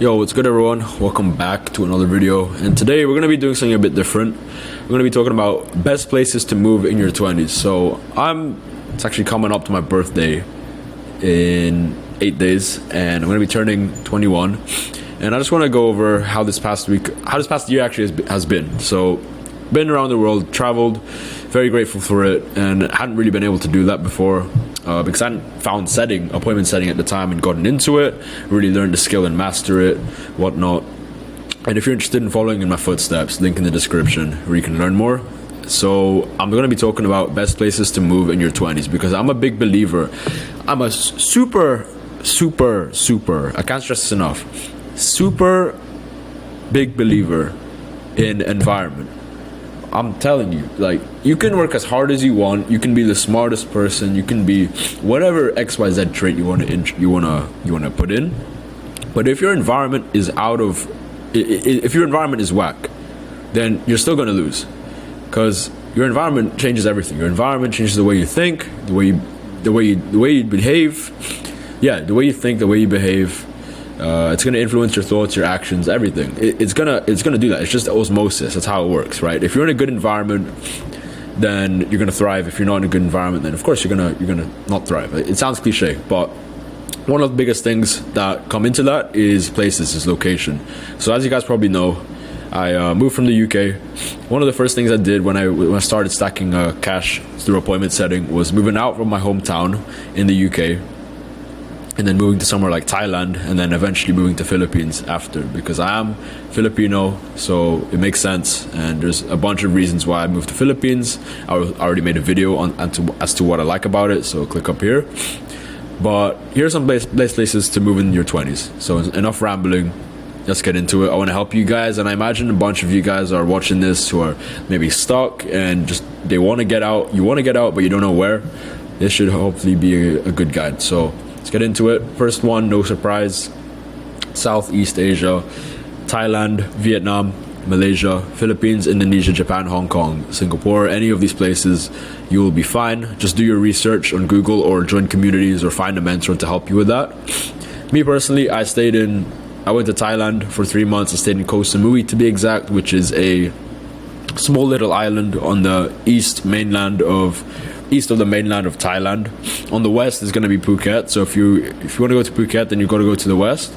Yo, what's good everyone? Welcome back to another video, and today we're going to be doing something a bit different. We're going to be talking about best places to move in your 20s. So it's actually coming up to my birthday in 8 days, and I'm going to be turning 21, and I just want to go over how this past year actually has been. So been around the world, traveled, very grateful for it, and hadn't really been able to do that before because I hadn't found appointment setting at the time and gotten into it, really learned the skill and master it, whatnot. And if you're interested in following in my footsteps, link in the description where you can learn more. So I'm going to be talking about best places to move in your 20s because I'm a big believer. I'm a super, I can't stress this enough, super big believer in environment. I'm telling you, like, you can work as hard as you want, you can be the smartest person, you can be whatever XYZ trait you want to put in, but if your environment is if your environment is whack, then you're still going to lose, because your environment changes everything. Your environment changes the way you think, the way you behave. Yeah, the way you think, the way you behave. It's going to influence your thoughts, your actions, everything. It's gonna do that. It's just osmosis. That's how it works, right? If you're in a good environment, then you're gonna thrive. If you're not in a good environment, then of course you're gonna not thrive. It sounds cliche, but one of the biggest things that come into that is places, is location. So as you guys probably know, I moved from the UK. One of the first things I did when I started stacking cash through appointment setting was moving out from my hometown in the UK, and then moving to somewhere like Thailand, and then eventually moving to Philippines after, because I am Filipino, so it makes sense. And there's a bunch of reasons why I moved to Philippines. I already made a video as to what I like about it, so click up here. But here's some best places to move in your 20s. So enough rambling, let's get into it. I want to help you guys, and I imagine a bunch of you guys are watching this who are maybe stuck and just they want to get out. You want to get out, but you don't know where. This should hopefully be a good guide. So let's get into it. First one, no surprise, Southeast Asia, Thailand, Vietnam, Malaysia, Philippines, Indonesia, Japan, Hong Kong, Singapore. Any of these places, you will be fine. Just do your research on Google or join communities or find a mentor to help you with that. Me personally, I went to Thailand for 3 months. I stayed in Koh Samui, to be exact, which is a small little island on the east of the mainland of Thailand. On the west is going to be Phuket. So if you want to go to Phuket, then you got to go to the west.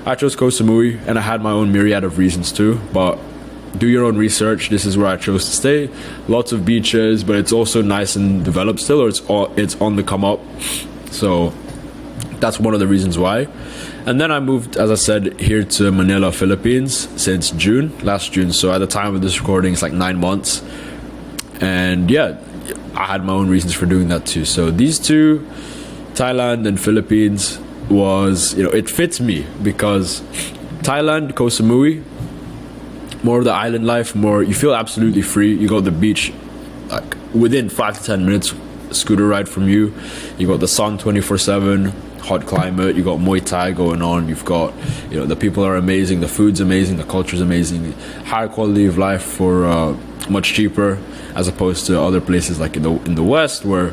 I chose Koh Samui, and I had my own myriad of reasons too, but do your own research. This is where I chose to stay. Lots of beaches, but it's also nice and developed still, or it's on the come up. So that's one of the reasons why. And then I moved, as I said, here to Manila, Philippines since last June. So at the time of this recording, it's like 9 months. And yeah, I had my own reasons for doing that too. So these two, Thailand and Philippines, it fits me because Thailand, Koh Samui, more of the island life, you feel absolutely free. You go to the beach like within 5 to 10 minutes, scooter ride from you. You got the sun 24/7, hot climate. You got Muay Thai going on. You've got, the people are amazing, the food's amazing, the culture's amazing, higher quality of life for much cheaper, as opposed to other places like in the West where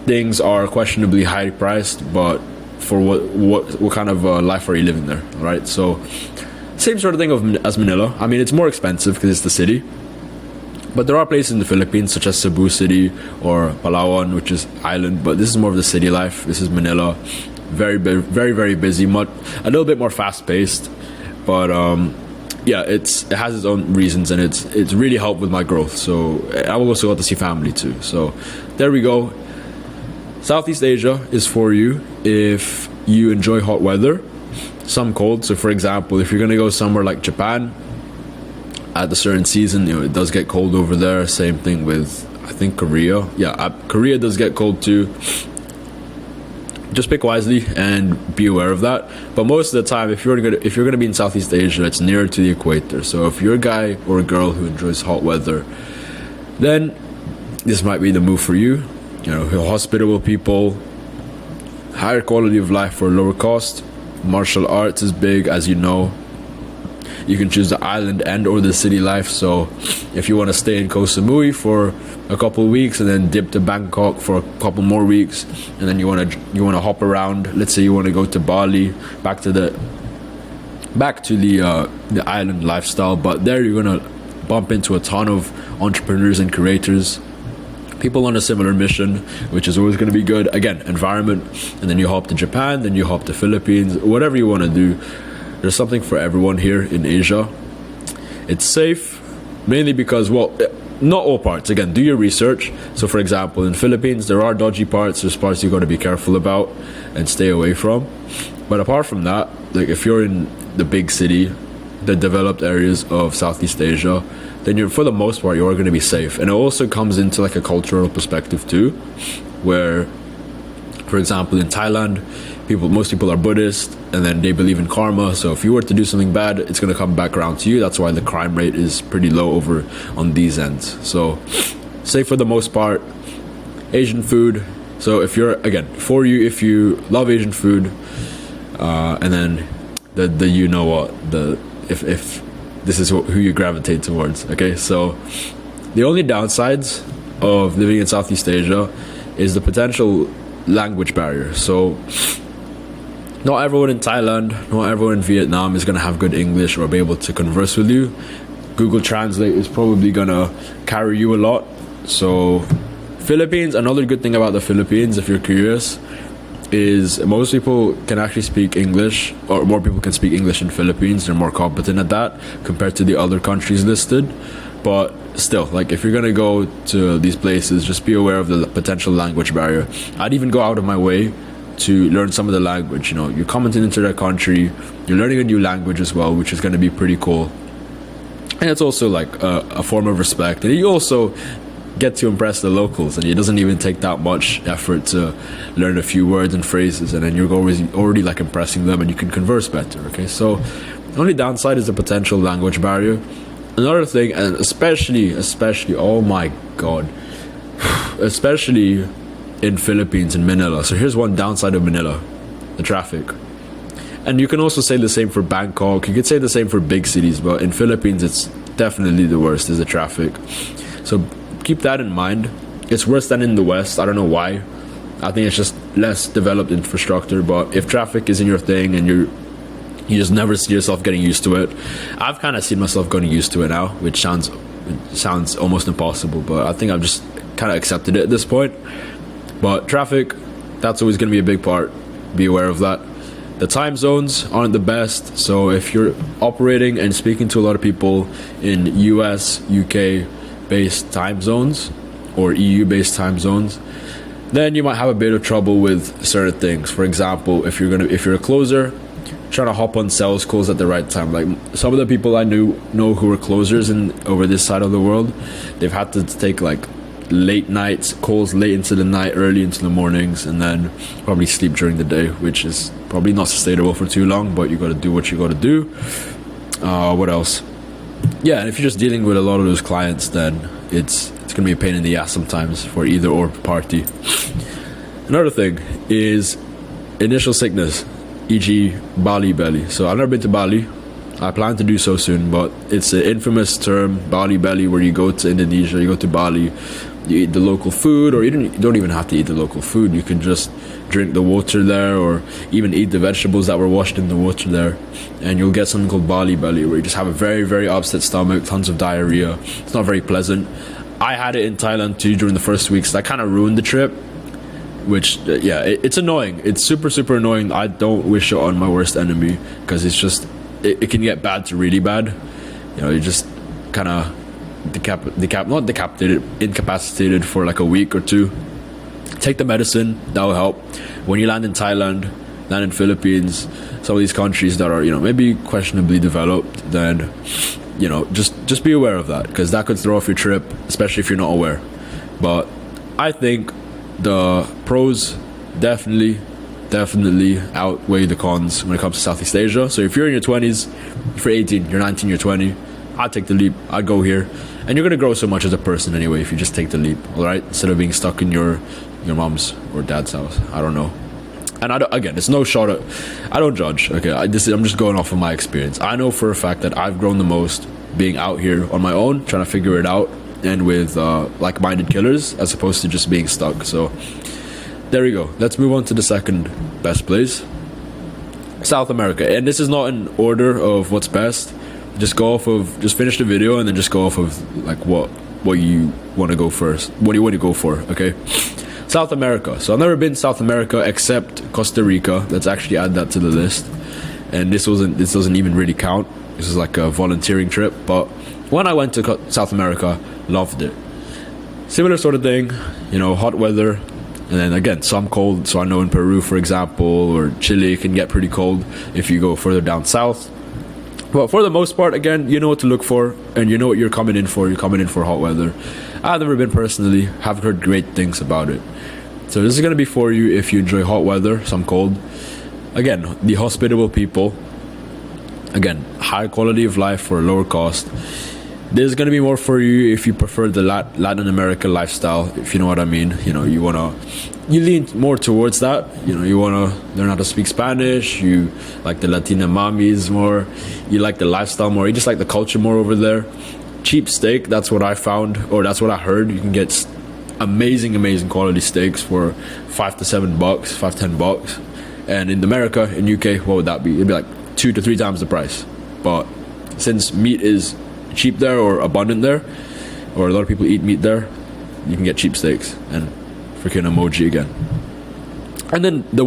things are questionably high priced, but for what kind of life are you living there, right? So same sort of thing as Manila. I mean, it's more expensive because it's the city, but there are places in the Philippines such as Cebu City or Palawan, which is island, but this is more of the city life. This is Manila, very very busy, a little bit more fast paced, but yeah, it has its own reasons, and it's really helped with my growth. So I will also got to see family too. So there we go. Southeast Asia is for you if you enjoy hot weather, some cold. So for example, if you're gonna go somewhere like Japan at a certain season, it does get cold over there. Same thing with, I think, Korea. Yeah, Korea does get cold too. Just pick wisely and be aware of that. But most of the time, if you're gonna be in Southeast Asia, it's nearer to the equator. So if you're a guy or a girl who enjoys hot weather, then this might be the move for you. Hospitable people, higher quality of life for a lower cost. Martial arts is big, as you know. You can choose the island and or the city life. So if you want to stay in Koh Samui for a couple of weeks and then dip to Bangkok for a couple more weeks, and then you want to hop around. Let's say you want to go to Bali, back to the back to the island lifestyle. But there you're gonna bump into a ton of entrepreneurs and creators, people on a similar mission, which is always going to be good. Again, environment, and then you hop to Japan, then you hop to Philippines, whatever you want to do. There's something for everyone here in Asia. It's safe, mainly because, well, not all parts. Again, do your research. So for example, in Philippines, there are dodgy parts. There's parts you got to be careful about and stay away from. But apart from that, like if you're in the big city, the developed areas of Southeast Asia, then you're, for the most part, you are going to be safe. And it also comes into like a cultural perspective too, where, for example, in Thailand, most people are Buddhist, and then they believe in karma. So if you were to do something bad, it's going to come back around to you. That's why the crime rate is pretty low over on these ends. So safe for the most part. Asian food. So if you're, again, for you, if you love Asian food, and then the you know what, if this is who you gravitate towards. Okay, so the only downsides of living in Southeast Asia is the potential language barrier. So not everyone in Thailand, not everyone in Vietnam is going to have good English or be able to converse with you. Google Translate is probably going to carry you a lot. So Philippines, another good thing about the Philippines, if you're curious, is most people can actually speak English, or more people can speak English in Philippines. They're more competent at that compared to the other countries listed. But still, like if you're gonna go to these places, just be aware of the potential language barrier. I'd even go out of my way to learn some of the language. You know, you're coming into their country, you're learning a new language as well, which is going to be pretty cool. And it's also like a form of respect, and you also get to impress the locals, and it doesn't even take that much effort to learn a few words and phrases, and then you're already like impressing them, and you can converse better. Okay, so the only downside is the potential language barrier. Another thing, and especially oh my god, especially in Philippines, in Manila. So here's one downside of Manila: the traffic. And you can also say the same for Bangkok. You could say the same for big cities, but in Philippines, it's definitely the worst is the traffic. So keep that in mind. It's worse than in the West. I don't know why. I think it's just less developed infrastructure. But if traffic isn't your thing and you just never see yourself getting used to it, I've kind of seen myself getting used to it now, which sounds almost impossible. But I think I've just kind of accepted it at this point. But traffic, that's always going to be a big part. Be aware of that. The time zones aren't the best. So if you're operating and speaking to a lot of people in US, UK based time zones or EU based time zones, then you might have a bit of trouble with certain things. For example, if you're a closer, trying to hop on sales calls at the right time. Like some of the people I know who are closers over this side of the world, they've had to take like late nights calls, late into the night, early into the mornings, and then probably sleep during the day, which is probably not sustainable for too long. But you got to do what you got to do. What else? Yeah, and if you're just dealing with a lot of those clients, then it's gonna be a pain in the ass sometimes for either or party. Another thing is initial sickness, e.g. Bali belly. So I've never been to Bali. I plan to do so soon, but it's an infamous term, Bali belly, where you go to Indonesia, you go to Bali, you eat the local food, or you don't even have to eat the local food. You can just drink the water there, or even eat the vegetables that were washed in the water there, and you'll get something called Bali belly, where you just have a very, very upset stomach, tons of diarrhea. It's not very pleasant. I had it in Thailand too during the first weeks. That kind of ruined the trip, which it's annoying. It's super, super annoying. I don't wish it on my worst enemy, because it's just it can get bad to really bad. You know, you just kind of incapacitated for like a week or two. Take the medicine, that will help. When you land in Thailand, land in Philippines, some of these countries that are, you know, maybe questionably developed, then, you know, just be aware of that, because that could throw off your trip, especially if you're not aware. But I think the pros definitely outweigh the cons when it comes to Southeast Asia. So if you're in your 20s, if you're 18, you're 19, you're 20, I'd take the leap. I'd go here. And you're going to grow so much as a person anyway if you just take the leap, all right? Instead of being stuck in your mom's or dad's house. I don't know. And again, it's no shot at... I don't judge, okay? I'm just going off of my experience. I know for a fact that I've grown the most being out here on my own, trying to figure it out, and with like-minded killers, as opposed to just being stuck. So there we go. Let's move on to the second best place. South America, and this is not in order of what's best. Just finish the video and then just go off of like what you want to go first. What do you want to go for? Okay. South America. So I've never been to South America except Costa Rica. Let's actually add that to the list. And this doesn't even really count. This is like a volunteering trip. But when I went to South America, loved it. Similar sort of thing, hot weather. And then again, some cold. So I know in Peru, for example, or Chile, it can get pretty cold if you go further down south. But for the most part, again, you know what to look for, and you know what you're coming in for. You're coming in for hot weather. I've never been personally, have heard great things about it. So this is going to be for you if you enjoy hot weather, some cold. Again, the hospitable people. Again, high quality of life for a lower cost. This is going to be more for you if you prefer the Latin America lifestyle, if you know what I mean. You lean more towards that. You want to learn how to speak Spanish. You like the Latina mommies more. You like the lifestyle more. You just like the culture more over there. Cheap steak, that's what I found, or that's what I heard. You can get amazing quality steaks for $5 to $7, $5-10. And in America, in UK, what would that be? It'd be like 2 to 3 times the price. But since meat is cheap there or abundant there, or a lot of people eat meat there, you can get cheap steaks. And freaking emoji again. And then the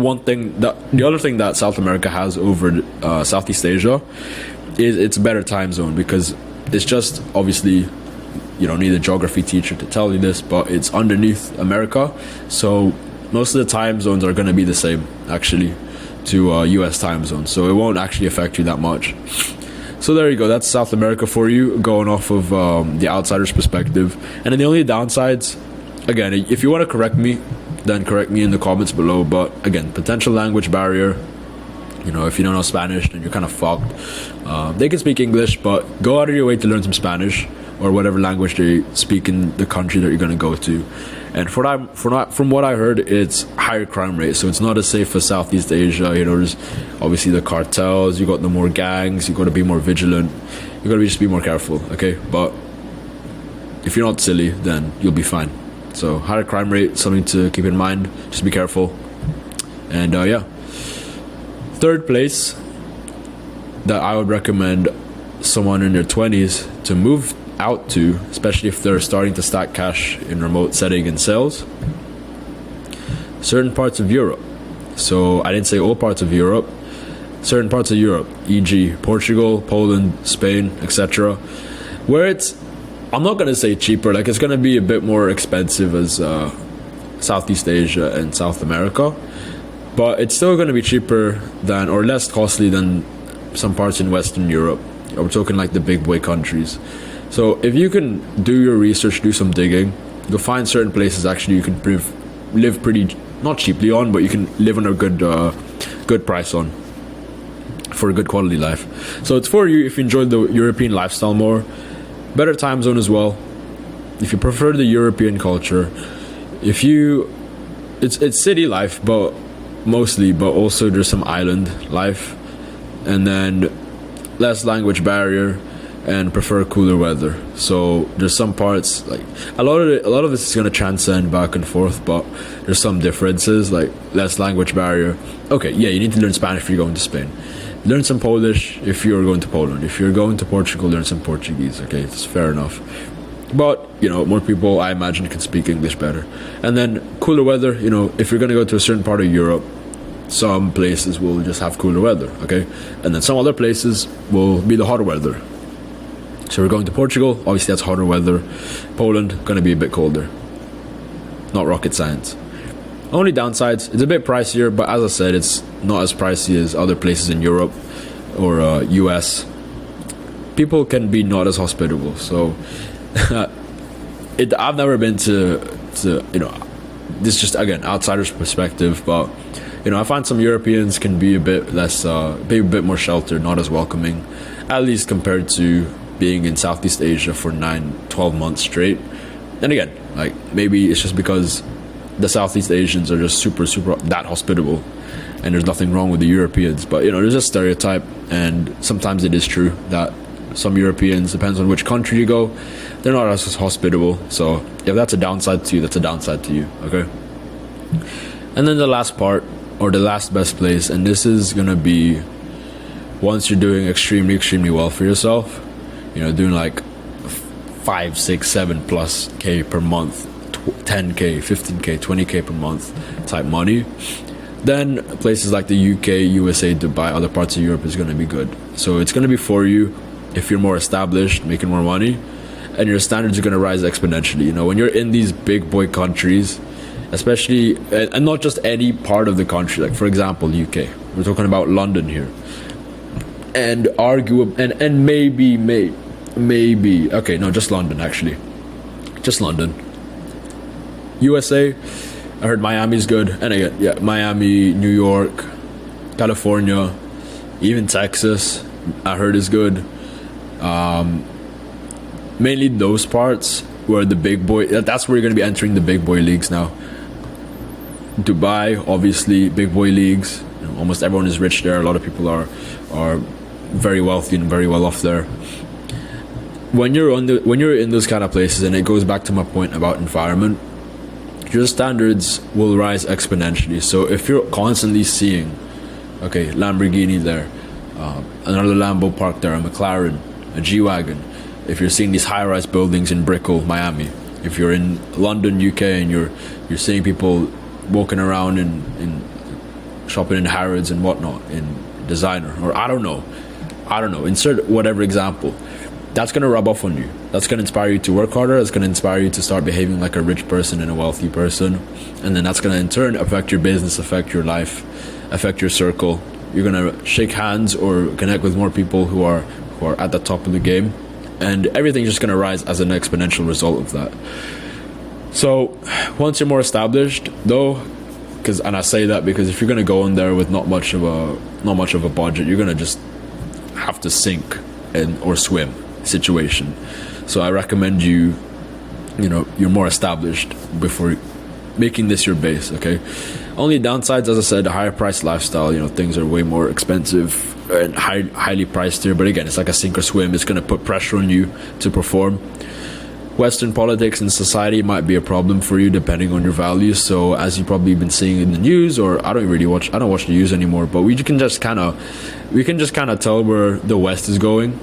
other thing that South America has over Southeast Asia is it's a better time zone, because it's just, obviously, you don't need a geography teacher to tell you this, but it's underneath America, so most of the time zones are going to be the same actually to US time zones, so it won't actually affect you that much. So there you go, that's South America for you, going off of the outsider's perspective. And then the only downsides, again, if you want to correct me, then correct me in the comments below. But again, potential language barrier. If you don't know Spanish, then you're kind of fucked. They can speak English, but go out of your way to learn some Spanish or whatever language they speak in the country that you're going to go to. And from what I heard, it's higher crime rate, so it's not as safe as Southeast Asia. There's obviously the cartels. You got the more gangs. You got to be more vigilant. You got to just be more careful. Okay, but if you're not silly, then you'll be fine. So higher crime rate, something to keep in mind. Just be careful. And yeah, third place that I would recommend someone in their 20s to move out to, especially if they're starting to stack cash in remote setting and sales, certain parts of Europe. So I didn't say all parts of Europe, certain parts of Europe, e.g. Portugal, Poland, Spain, etc., where I'm not going to say cheaper, like it's going to be a bit more expensive as Southeast Asia and South America, but it's still going to be cheaper than, or less costly than, some parts in Western Europe. We're talking like the big boy countries. So if you can do your research, do some digging, you'll find certain places actually you can live pretty, not cheaply on, but you can live on a good price on, for a good quality life. So it's for you if you enjoy the European lifestyle more. Better time zone as well. If you prefer the European culture, it's city life, but mostly, but also there's some island life, and then less language barrier, and prefer cooler weather. So there's some parts, like a lot of this is going to transcend back and forth, but there's some differences, like less language barrier. Okay, yeah, you need to learn Spanish if you're going to Spain. Learn some Polish if you're going to Poland. If you're going to Portugal, learn some Portuguese. Okay, it's fair enough. But, more people, I imagine, can speak English better. And then cooler weather, if you're going to go to a certain part of Europe, some places will just have cooler weather, okay? And then some other places will be the hotter weather. So we're going to Portugal, obviously that's hotter weather. Poland, going to be a bit colder. Not rocket science. Only downsides, it's a bit pricier, but as I said, it's not as pricey as other places in Europe or US. People can be not as hospitable, so I've never been to this is just, again, outsider's perspective, but I find some Europeans can be a bit less, be a bit more sheltered, not as welcoming, at least compared to being in Southeast Asia for 9-12 months straight. And again, like, maybe it's just because the Southeast Asians are just super that hospitable, and there's nothing wrong with the Europeans, but there's a stereotype, and sometimes it is true that some Europeans, depends on which country you go, they're not as hospitable. So if that's a downside to you, that's a downside to you, okay? And then the last part, or the last best place, and this is gonna be once you're doing extremely well for yourself, you know, doing like 5, 6, 7 plus K per month, 10K, 15K, 20K per month type money, then places like the UK, USA, Dubai, other parts of Europe is going to be good. So it's going to be for you if you're more established, making more money, and your standards are going to rise exponentially. You know, when you're in these big boy countries, especially, and not just any part of the country, like for example UK, we're talking about London here, and maybe okay, no, just London, actually, just London. USA, I heard Miami's good, and again, yeah, Miami, New York, California, even Texas, I heard is good. Mainly those parts where the big boy, that's where you're going to be entering the big boy leagues now. Dubai, obviously, big boy leagues. You know, almost everyone is rich there. A lot of people are very wealthy and very well off there. When you're in those kind of places, and it goes back to my point about environment, your standards will rise exponentially. So if you're constantly seeing, okay, Lamborghini there, another Lambo parked there, a McLaren, a G-Wagon, if you're seeing these high-rise buildings in Brickell, Miami, if you're in London, UK, and you're seeing people walking around in shopping in Harrods and whatnot, in designer, or I don't know, insert whatever example, that's going to rub off on you. That's going to inspire you to work harder. It's going to inspire you to start behaving like a rich person and a wealthy person. And then that's going to in turn affect your business, affect your life, affect your circle. You're going to shake hands or connect with more people who are at the top of the game. And everything's just going to rise as an exponential result of that. So once you're more established, though, and I say that because if you're going to go in there with not much of a budget, you're going to just have to sink or swim situation. So I recommend you're more established before making this your base. Okay, only downsides, as I said, the higher priced lifestyle, you know, things are way more expensive and highly priced here, but again, it's like a sink or swim. It's going to put pressure on you to perform. Western politics and society might be a problem for you depending on your values. So as you've probably been seeing in the news, or I don't watch the news anymore, but we can just kind of tell where the West is going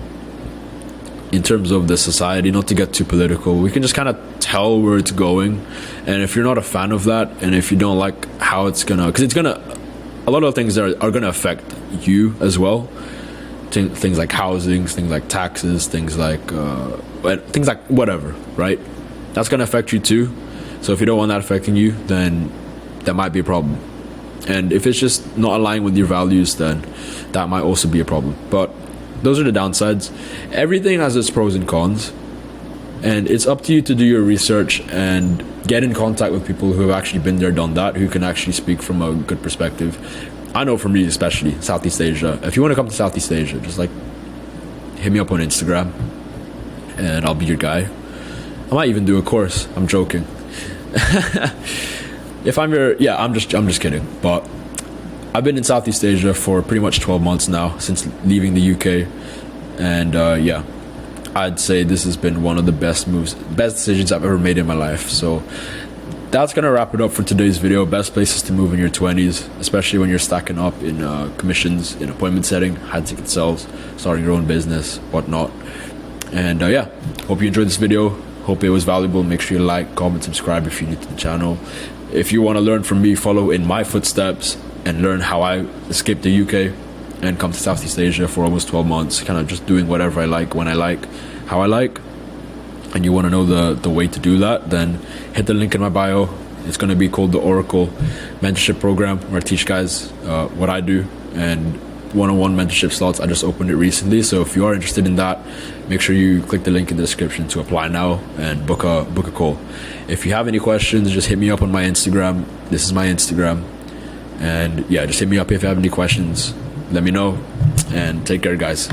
in terms of the society. Not to get too political, we can just kind of tell where it's going. And if you're not a fan of that, and if you don't like how it's gonna, because it's gonna, a lot of things are gonna affect you as well. Things like housing, things like taxes, things like whatever, right? That's gonna affect you too. So if you don't want that affecting you, then that might be a problem. And if it's just not aligned with your values, then that might also be a problem. But those are the downsides. Everything has its pros and cons, and it's up to you to do your research and get in contact with people who have actually been there, done that, who can actually speak from a good perspective. I know for me, especially Southeast Asia, if you want to come to Southeast Asia, just like hit me up on Instagram and I'll be your guy. I might even do a course. I'm joking. If I'm just kidding. But I've been in Southeast Asia for pretty much 12 months now, since leaving the UK. And I'd say this has been one of the best decisions I've ever made in my life. So that's going to wrap it up for today's video. Best places to move in your 20s, especially when you're stacking up in commissions, in appointment setting, high ticket sales, starting your own business, whatnot. And hope you enjoyed this video. Hope it was valuable. Make sure you like, comment, subscribe if you're new to the channel. If you want to learn from me, follow in my footsteps and learn how I escaped the UK and come to Southeast Asia for almost 12 months, kind of just doing whatever I like, when I like, how I like, and you want to know the way to do that, then hit the link in my bio. It's going to be called the Oracle Mentorship Program, where I teach guys what I do, and one-on-one mentorship slots. I just opened it recently, so if you are interested in that, make sure you click the link in the description to apply now and book a call. If you have any questions, just hit me up on my Instagram. This is my Instagram, and just hit me up if you have any questions. Let me know, and take care, guys.